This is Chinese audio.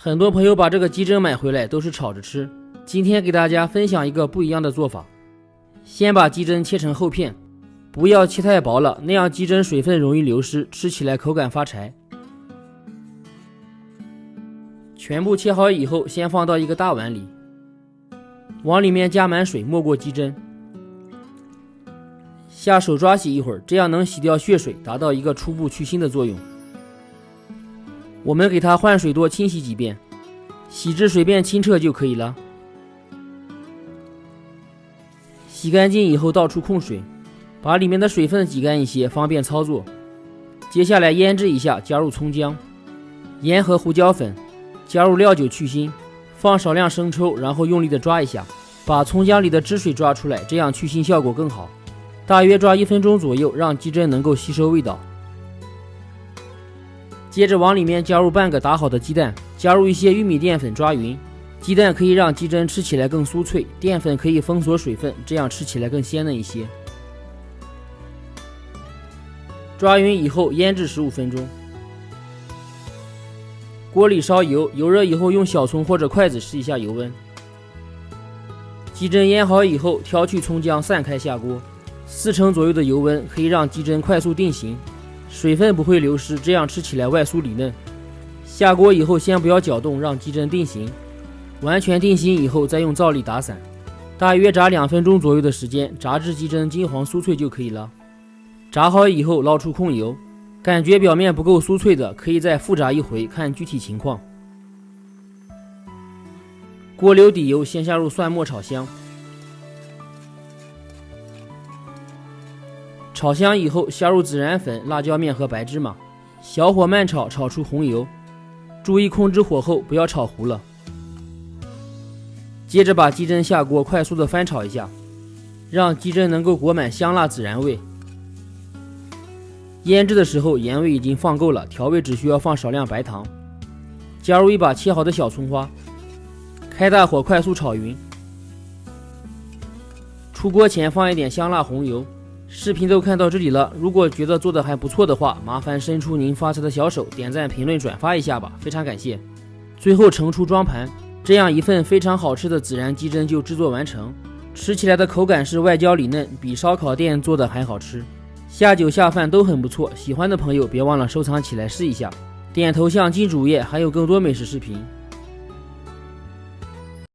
很多朋友把这个鸡胗买回来都是炒着吃，今天给大家分享一个不一样的做法。先把鸡胗切成厚片，不要切太薄了，那样鸡胗水分容易流失，吃起来口感发柴。全部切好以后，先放到一个大碗里，往里面加满水，没过鸡胗，下手抓洗一会儿，这样能洗掉血水，达到一个初步去腥的作用。我们给它换水多清洗几遍，洗至水变清澈就可以了。洗干净以后倒出控水，把里面的水分挤干一些，方便操作。接下来腌制一下，加入葱姜、盐和胡椒粉，加入料酒去腥，放少量生抽，然后用力的抓一下，把葱姜里的汁水抓出来，这样去腥效果更好。大约抓1分钟左右，让鸡胗能够吸收味道。接着往里面加入半个打好的鸡蛋，加入一些玉米淀粉抓匀。鸡蛋可以让鸡胗吃起来更酥脆，淀粉可以封锁水分，这样吃起来更鲜嫩一些。抓匀以后腌制15分钟。锅里烧油，油热以后用小葱或者筷子试一下油温。鸡胗腌好以后，挑去葱姜散开下锅，4成左右的油温可以让鸡胗快速定型，水分不会流失，这样吃起来外酥里嫩。下锅以后先不要搅动，让鸡胗定型，完全定型以后再用皂粒打散，大约炸2分钟左右的时间，炸至鸡胗金黄酥脆就可以了。炸好以后捞出控油，感觉表面不够酥脆的，可以再复炸一回，看具体情况。锅留底油，先下入蒜末炒香，炒香以后下入孜然粉、辣椒面和白芝麻，小火慢炒，炒出红油，注意控制火候，不要炒糊了。接着把鸡胗下锅，快速的翻炒一下，让鸡胗能够裹满香辣孜然味。腌制的时候盐味已经放够了，调味只需要放少量白糖，加入一把切好的小葱花，开大火快速炒匀。出锅前放一点香辣红油。视频都看到这里了，如果觉得做的还不错的话，麻烦伸出您发财的小手，点赞、评论、转发一下吧，非常感谢。最后盛出装盘，这样一份非常好吃的孜然鸡胗就制作完成，吃起来的口感是外焦里嫩，比烧烤店做的还好吃，下酒下饭都很不错。喜欢的朋友别忘了收藏起来试一下，点头像进主页，还有更多美食视频。